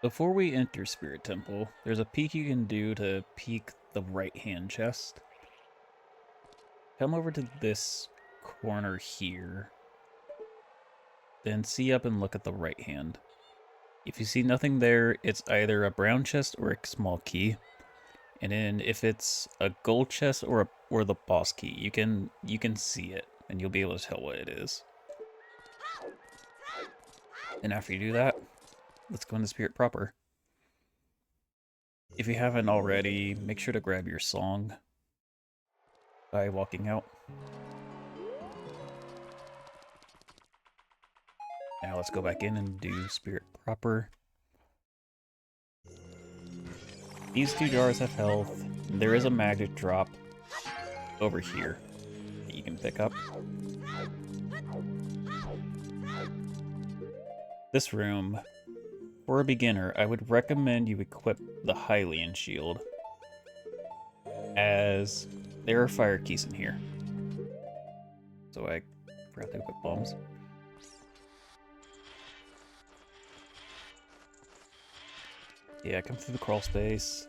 Before we enter Spirit Temple, there's a peek you can do to peek the right-hand chest. Come over to this corner here, then see up and look at the right hand. If you see nothing there, it's either a brown chest or a small key. And then if it's a gold chest or the boss key, you can see it and you'll be able to tell what it is. And after you do that, let's go into Spirit proper. If you haven't already, make sure to grab your song by walking out. Now let's go back in and do Spirit proper. These two jars have health. There is a magic drop over here that you can pick up. This room, for a beginner, I would recommend you equip the Hylian shield, as there are fire keys in here. So I forgot to equip bombs. Yeah, come through the crawl space.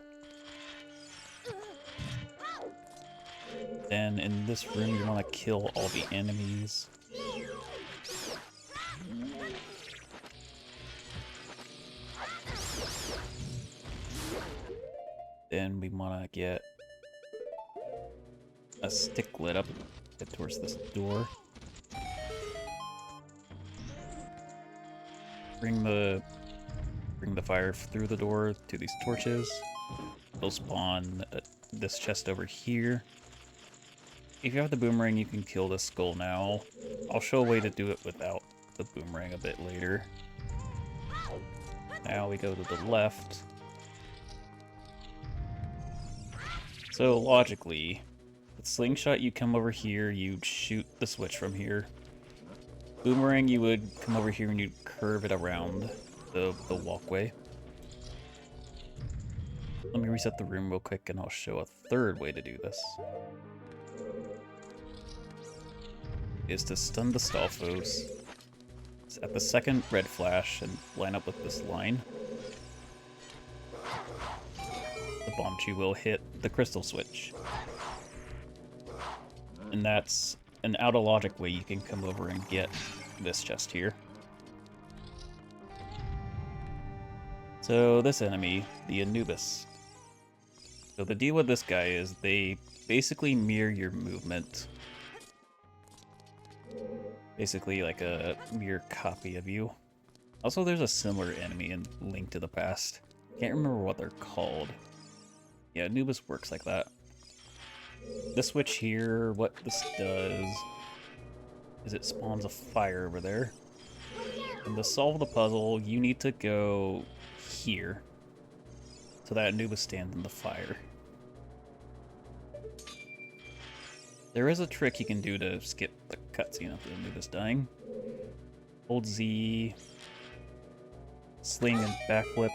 Then in this room, you want to kill all the enemies. Then we want to get a stick lit up, head towards this door. Bring the fire through the door to these torches. They'll spawn this chest over here. If you have the boomerang, you can kill this skull now. I'll show a way to do it without the boomerang a bit later. Now we go to the left. So logically, with slingshot you come over here, you'd shoot the switch from here. Boomerang you would come over here and you'd curve it around the walkway. Let me reset the room real quick and I'll show a third way to do this. Is to stun the stall foes at the second red flash and line up with this line. The Bombchu will hit the crystal switch. And that's an out of logic way you can come over and get this chest here. So this enemy, the Anubis. So the deal with this guy is they basically mirror your movement. Basically like a mirror copy of you. Also, there's a similar enemy in Link to the Past. Can't remember what they're called. Yeah, Anubis works like that. This switch here, what this does is it spawns a fire over there. And to solve the puzzle, you need to go here so that Anubis stands in the fire. There is a trick you can do to skip the cutscene of the Anubis dying. Hold Z, sling and backflip,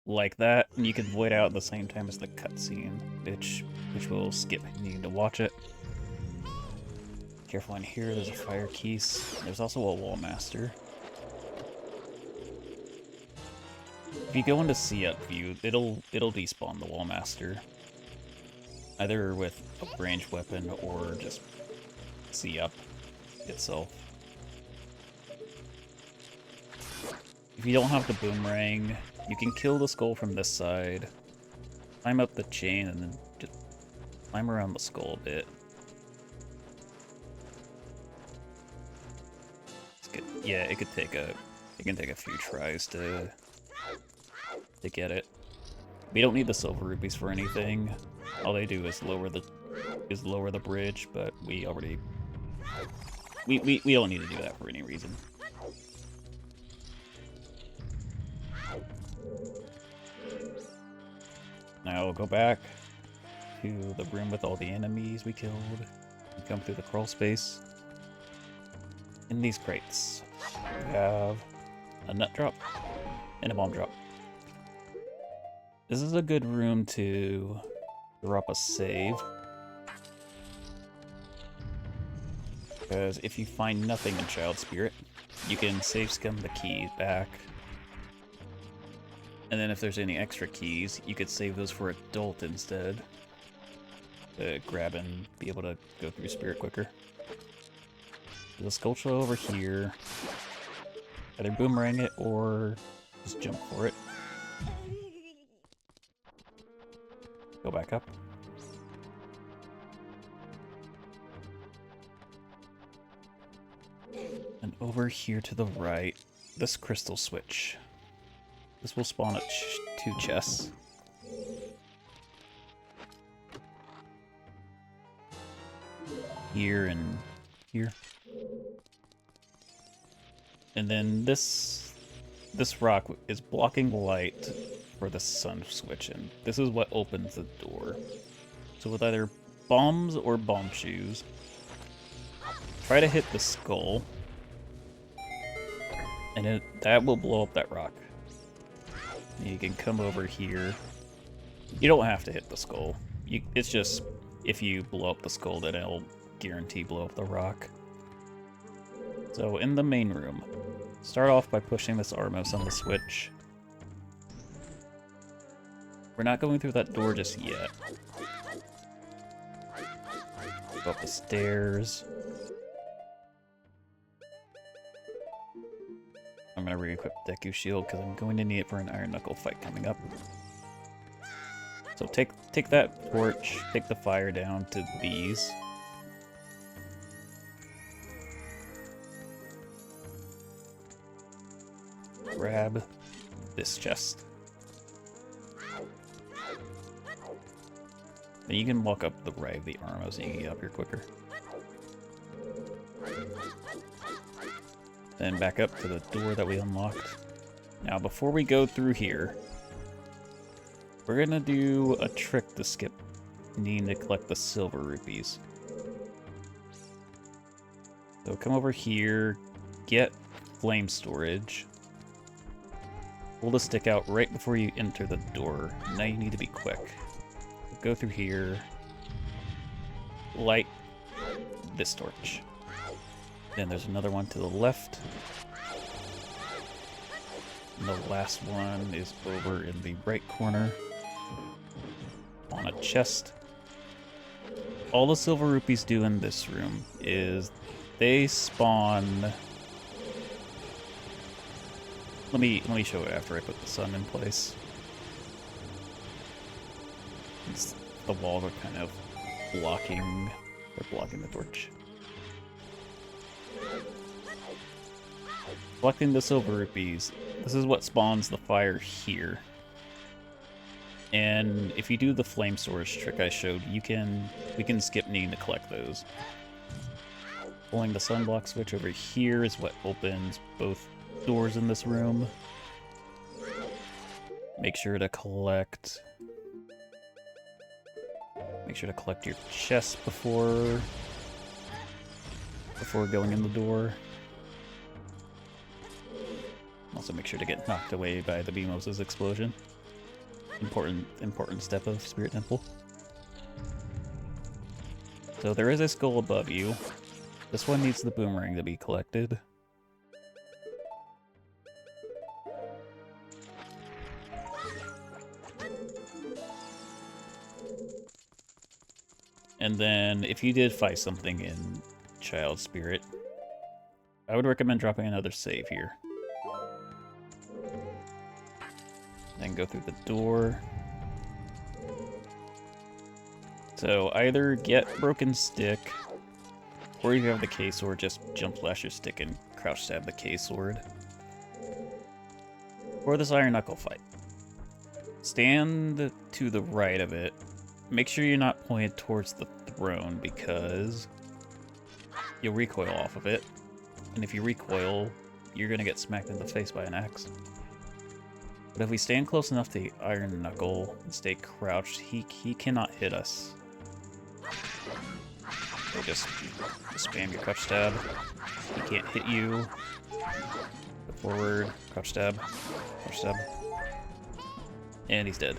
like that, and you can void out at the same time as the cutscene, which will skip needing to watch it. Careful in here, there's a fire keys. There's also a wall master. If you go into see up view, it'll despawn the wall master. Either with a ranged weapon or just see up itself. If you don't have the boomerang, you can kill the skull from this side, climb up the chain, and then just climb around the skull a bit. Yeah, it can take a few tries to get it. We don't need the silver rupees for anything. All they do is lower the bridge, but we don't need to do that for any reason. Now we'll go back to the room with all the enemies we killed and come through the crawl space. In these crates, we have a nut drop and a bomb drop. This is a good room to drop a save, because if you find nothing in Child Spirit, you can save scum the key back And then if there's any extra keys, you could save those for adult instead. To grab and be able to go through spirit quicker. There's a sculpture over here. Either boomerang it or just jump for it. Go back up. And over here to the right, this crystal switch. This will spawn at 2 chests. Here and here. And then this rock is blocking light for the sun switch, and this is what opens the door. So with either bombs or bomb shoes, try to hit the skull, and that will blow up that rock. You can come over here. You don't have to hit the skull. It's just, if you blow up the skull, then it'll guarantee blow up the rock. So in the main room, start off by pushing this Armos on the switch. We're not going through that door just yet. Go up the stairs. I'm going to re-equip Deku Shield because I'm going to need it for an Iron Knuckle fight coming up. So take that torch, take the fire down to these. Grab this chest. Then you can walk up the right of the Armos and you can get up here quicker. Then back up to the door that we unlocked. Now before we go through here, we're gonna do a trick to skip needing to collect the silver rupees. So come over here, get flame storage. Pull the stick out right before you enter the door. Now you need to be quick. Go through here, light this torch. Then there's another one to the left. And the last one is over in the right corner on a chest. All the silver rupees do in this room is they spawn. Let me show it after I put the sun in place. The walls are kind of blocking. They're blocking the torch. Collecting the silver rupees. This is what spawns the fire here. And if you do the flame storage trick I showed, we can skip needing to collect those. Pulling the sunblock switch over here is what opens both doors in this room. Make sure to collect your chest before going in the door. Also make sure to get knocked away by the Beamos' explosion. Important step of Spirit Temple. So there is a skull above you. This one needs the boomerang to be collected. And then, if you did fight something in Child Spirit, I would recommend dropping another save here. Then go through the door. So either get Broken Stick, or if you have the K-Sword, just jump flash your stick and crouch stab the K-Sword. Or this Iron Knuckle fight. Stand to the right of it. Make sure you're not pointed towards the throne because you'll recoil off of it. And if you recoil, you're gonna get smacked in the face by an axe. But if we stand close enough to the Iron Knuckle and stay crouched, he cannot hit us. So just spam your crouch stab. He can't hit you. Go forward, crouch stab, crouch stab. And he's dead.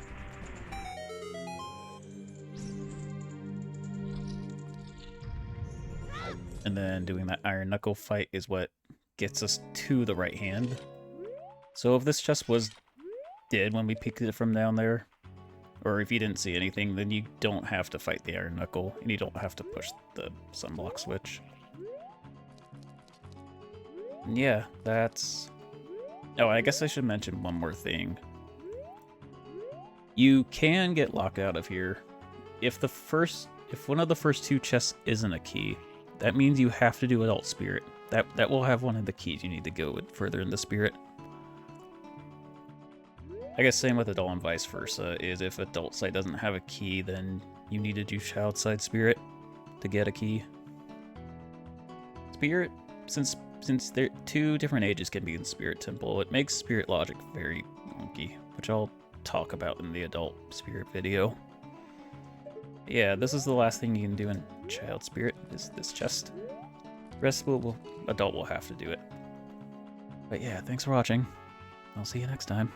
And then doing that Iron Knuckle fight is what gets us to the right hand. So if this chest was did when we peeked it from down there. Or if you didn't see anything, then you don't have to fight the Iron Knuckle, and you don't have to push the sunblock switch. And yeah, that's... Oh, I guess I should mention one more thing. You can get locked out of here. If one of the first 2 chests isn't a key, that means you have to do Adult Spirit. That will have one of the keys you need to go further in the Spirit. I guess same with Adult and vice versa, is if Adult Side doesn't have a key, then you need to do Child Side Spirit to get a key. Spirit, since there 2 different ages can be in Spirit Temple, it makes Spirit logic very wonky, which I'll talk about in the Adult Spirit video. Yeah, this is the last thing you can do in Child Spirit, is this chest. The rest Adult will have to do it. But yeah, thanks for watching. I'll see you next time.